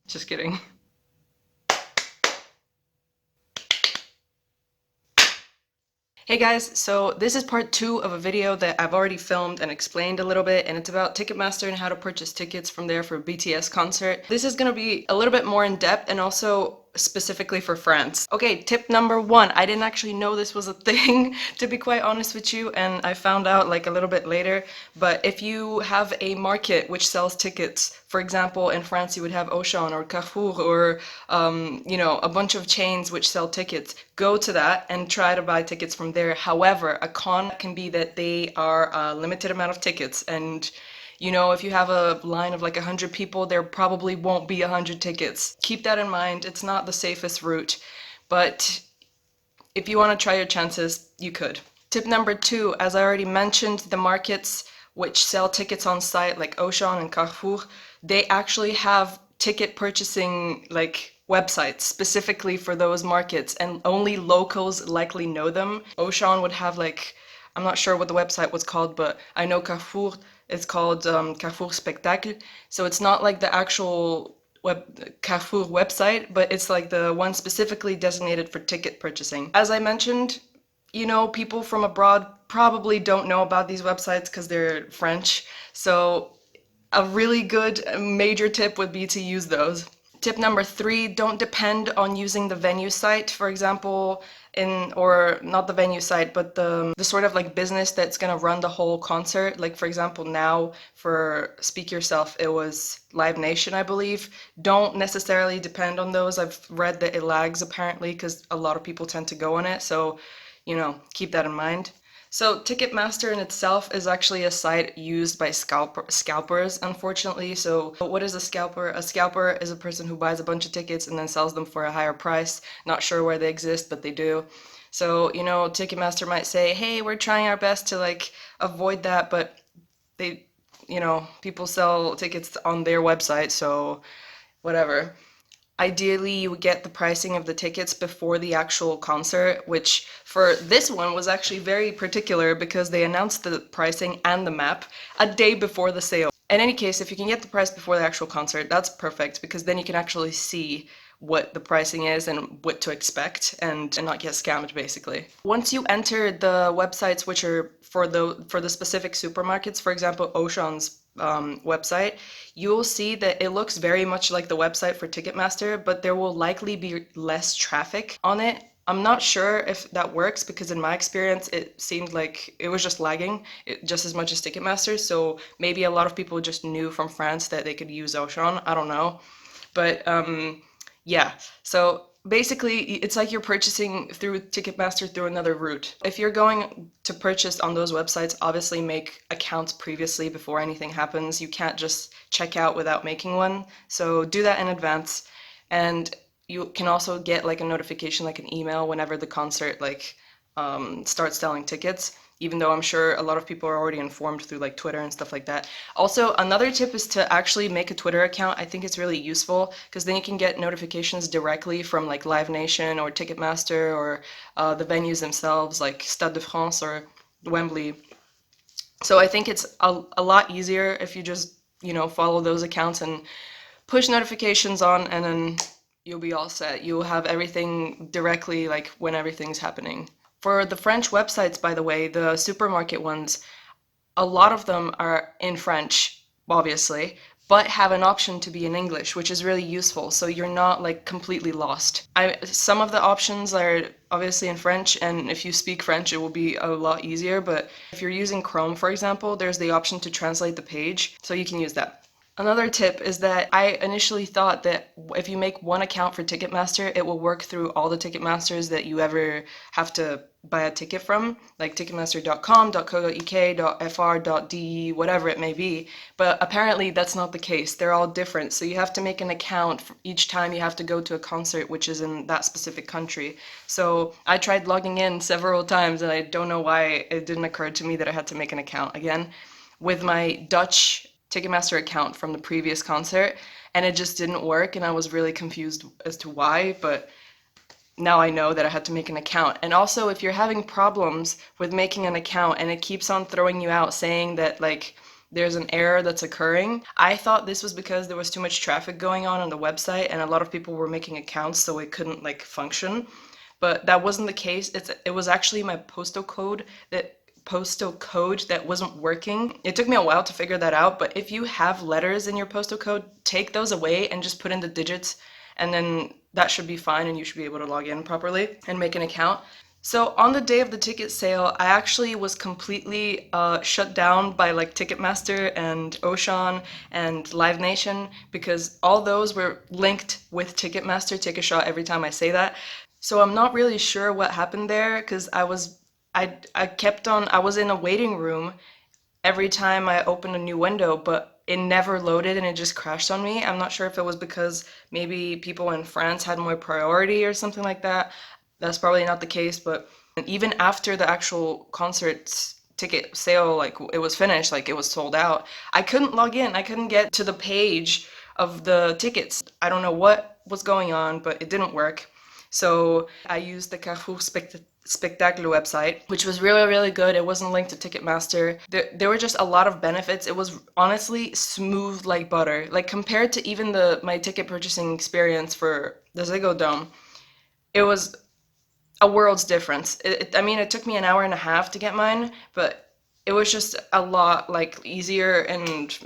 Just kidding. Hey guys, so this is part two of a video that I've already filmed and explained a little bit, and it's about Ticketmaster and how to purchase tickets from there for a BTS concert. This is gonna be a little bit more in depth and also specifically for France. Okay, tip number one. I didn't actually know this was a thing, to be quite honest with you, and I found out like a little bit later. But if you have a market which sells tickets, for example, in France you would have Auchan or Carrefour or a bunch of chains which sell tickets. Go to that and try to buy tickets from there. However, a con can be that they are a limited amount of tickets, and if you have a line of like 100 people, there probably won't be 100 tickets. Keep that in mind. It's not the safest route, but if you want to try your chances, you could. Tip number two, as I already mentioned, the markets which sell tickets on site like Auchan and Carrefour, they actually have ticket purchasing like websites specifically for those markets, and only locals likely know them. Auchan would have like, I'm not sure what the website was called, but I know Carrefour is called Carrefour Spectacle. So it's not like the actual Carrefour website, but it's like the one specifically designated for ticket purchasing. As I mentioned, people from abroad probably don't know about these websites because they're French. So a really good major tip would be to use those. Tip number three, don't depend on using the venue site, for example, or not the venue site, but the sort of like business that's gonna run the whole concert. Like for example, now for Speak Yourself, it was Live Nation, I believe. Don't necessarily depend on those. I've read that it lags apparently because a lot of people tend to go on it. So, keep that in mind. So Ticketmaster in itself is actually a site used by scalpers, unfortunately. So what is a scalper? A scalper is a person who buys a bunch of tickets and then sells them for a higher price. Not sure where they exist, but they do. So, Ticketmaster might say, hey, we're trying our best to like avoid that, but they, people sell tickets on their website, so whatever. Ideally, you would get the pricing of the tickets before the actual concert, which for this one was actually very particular because they announced the pricing and the map a day before the sale. In any case, if you can get the price before the actual concert, that's perfect because then you can actually see what the pricing is and what to expect and not get scammed basically. Once you enter the websites which are for the specific supermarkets, for example, Auchan's website, you will see that it looks very much like the website for Ticketmaster, but there will likely be less traffic on it. I'm not sure if that works because in my experience it seemed like it was just lagging just as much as Ticketmaster, so maybe a lot of people just knew from France that they could use Auchan. I don't know. But yeah, so basically it's like you're purchasing through Ticketmaster through another route. If you're going to purchase on those websites, obviously make accounts previously before anything happens. You can't just check out without making one. So do that in advance. And you can also get like a notification, like an email whenever the concert like starts selling tickets, even though I'm sure a lot of people are already informed through like Twitter and stuff like that. Also, another tip is to actually make a Twitter account. I think it's really useful because then you can get notifications directly from like Live Nation or Ticketmaster or the venues themselves like Stade de France or Wembley. So I think it's a lot easier if you just, follow those accounts and push notifications on, and then you'll be all set. You'll have everything directly like when everything's happening. For the French websites, by the way, the supermarket ones, a lot of them are in French, obviously, but have an option to be in English, which is really useful. So you're not like completely lost. Some of the options are obviously in French, and if you speak French, it will be a lot easier. But if you're using Chrome, for example, there's the option to translate the page, so you can use that. Another tip is that I initially thought that if you make one account for Ticketmaster, it will work through all the Ticketmasters that you ever have to buy a ticket from, like ticketmaster.com, .co.uk, .fr, .de, whatever it may be. But apparently that's not the case. They're all different. So you have to make an account for each time you have to go to a concert which is in that specific country. So I tried logging in several times and I don't know why it didn't occur to me that I had to make an account again. With my Dutch Ticketmaster account from the previous concert, and it just didn't work, and I was really confused as to why, but now I know that I had to make an account. And also, if you're having problems with making an account and it keeps on throwing you out saying that like there's an error that's occurring. I thought this was because there was too much traffic going on the website and a lot of people were making accounts so it couldn't like function. But that wasn't the case. It was actually my postal code that wasn't working. It took me a while to figure that out, but if you have letters in your postal code, take those away and just put in the digits, and then that should be fine and you should be able to log in properly and make an account. So on the day of the ticket sale, I actually was completely shut down by like Ticketmaster and Ocean and Live Nation because all those were linked with Ticketmaster. Take a shot every time I say that. So I'm not really sure what happened there because I was in a waiting room every time I opened a new window, but it never loaded and it just crashed on me. I'm not sure if it was because maybe people in France had more priority or something like that. That's probably not the case, but even after the actual concert's ticket sale, like it was finished, like it was sold out, I couldn't log in. I couldn't get to the page of the tickets. I don't know what was going on, but it didn't work. So I used the Carrefour Spectacle website, which was really, really good. It wasn't linked to Ticketmaster. There were just a lot of benefits. It was honestly smooth like butter. Like compared to even my ticket purchasing experience for the Ziggo Dome, it was a world's difference. I mean, it took me an hour and a half to get mine, but it was just a lot like easier and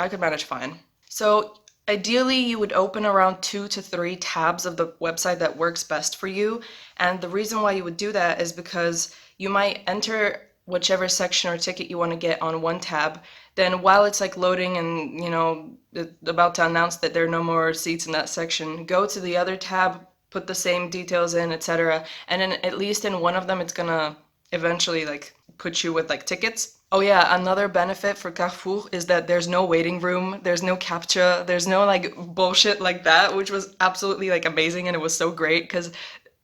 I could manage fine. So ideally you would open around 2 to 3 tabs of the website that works best for you. And the reason why you would do that is because you might enter whichever section or ticket you want to get on one tab. Then while it's like loading and, you know, about to announce that there are no more seats in that section, go to the other tab, put the same details in, etc. And then at least in one of them, it's gonna eventually like put you with like tickets. Oh yeah, another benefit for Carrefour is that there's no waiting room, there's no captcha, there's no like bullshit like that, which was absolutely like amazing and it was so great because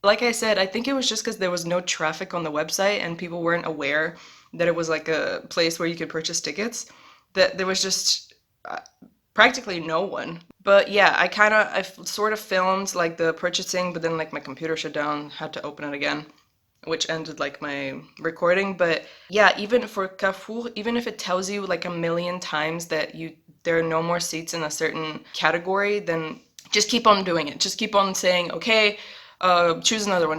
like I said, I think it was just because there was no traffic on the website and people weren't aware that it was like a place where you could purchase tickets, that there was just practically no one. But yeah, I sort of filmed like the purchasing, but then like my computer shut down, had to open it again, which ended like my recording. But yeah, even for Carrefour, even if it tells you like a million times that there are no more seats in a certain category, then just keep on doing it. Just keep on saying, okay, choose another one,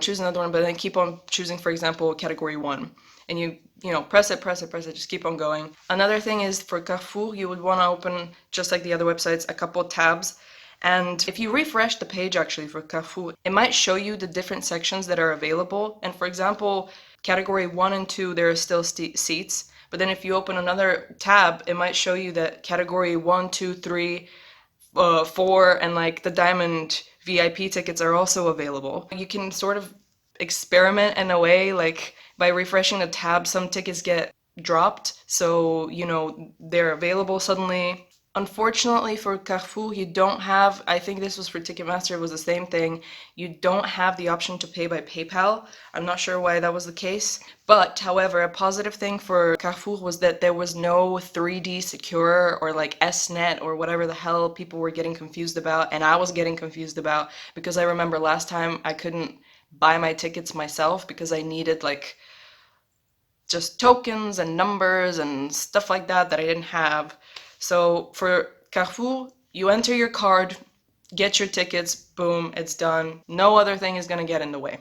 but then keep on choosing, for example, category 1. And you know, press it, just keep on going. Another thing is for Carrefour, you would want to open, just like the other websites, a couple tabs. And if you refresh the page actually for Carrefour, it might show you the different sections that are available. And for example, category 1 and 2, there are still seats. But then if you open another tab, it might show you that category 1, 2, 3, 4, and like the diamond VIP tickets are also available. You can sort of experiment in a way, like by refreshing the tab, some tickets get dropped, so you know they're available suddenly. Unfortunately for Carrefour, you don't have, I think this was for Ticketmaster, it was the same thing, you don't have the option to pay by PayPal. I'm not sure why that was the case. But, however, a positive thing for Carrefour was that there was no 3D Secure or like SNet or whatever the hell people were getting confused about, and I was getting confused about, because I remember last time I couldn't buy my tickets myself because I needed like just tokens and numbers and stuff like that that I didn't have. So for Carrefour, you enter your card, get your tickets, boom, it's done. No other thing is gonna get in the way.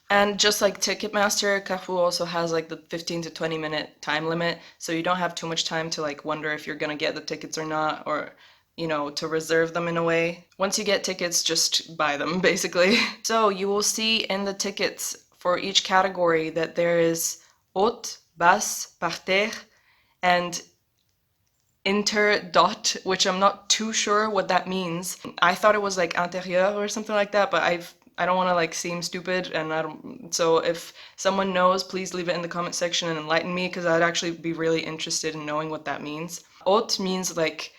And just like Ticketmaster, Carrefour also has like the 15 to 20 minute time limit, so you don't have too much time to like wonder if you're gonna get the tickets or not, or you know, to reserve them in a way. Once you get tickets, just buy them, basically. So you will see in the tickets for each category that there is haute, basse, parterre, and inter dot, which I'm not too sure what that means. I thought it was like intérieur or something like that, but I don't want to like seem stupid, and I don't. So if someone knows, please leave it in the comment section and enlighten me, because I'd actually be really interested in knowing what that means. Haute means like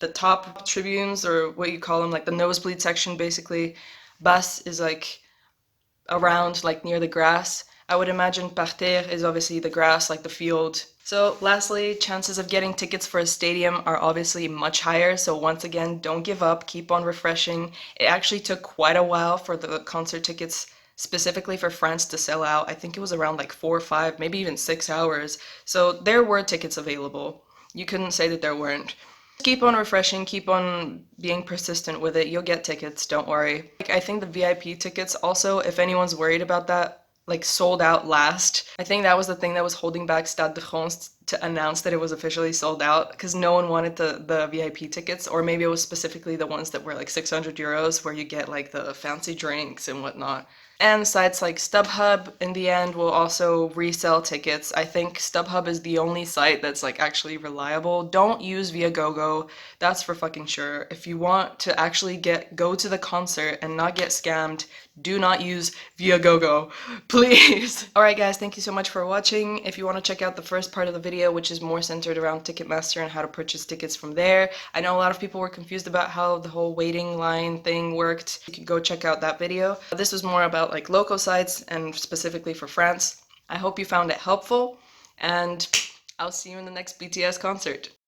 the top tribunes, or what you call them, like the nosebleed section, basically. Basse is like around, like near the grass. I would imagine parterre is obviously the grass, like the field. So lastly, chances of getting tickets for a stadium are obviously much higher, so once again, don't give up, keep on refreshing. It actually took quite a while for the concert tickets specifically for France to sell out. I think it was around like 4 or 5, maybe even 6 hours. So there were tickets available. You couldn't say that there weren't. Keep on refreshing, keep on being persistent with it. You'll get tickets, don't worry. Like, I think the VIP tickets also, if anyone's worried about that, like sold out last. I think that was the thing that was holding back Stade de France to announce that it was officially sold out because no one wanted the VIP tickets, or maybe it was specifically the ones that were like 600 euros where you get like the fancy drinks and whatnot. And sites like StubHub in the end will also resell tickets. I think StubHub is the only site that's like actually reliable. Don't use Viagogo. That's for fucking sure. If you want to actually go to the concert and not get scammed, do not use Viagogo, please. Alright guys, thank you so much for watching. If you want to check out the first part of the video, which is more centered around Ticketmaster and how to purchase tickets from there. I know a lot of people were confused about how the whole waiting line thing worked. You can go check out that video. This was more about like local sites and specifically for France. I hope you found it helpful, and I'll see you in the next BTS concert.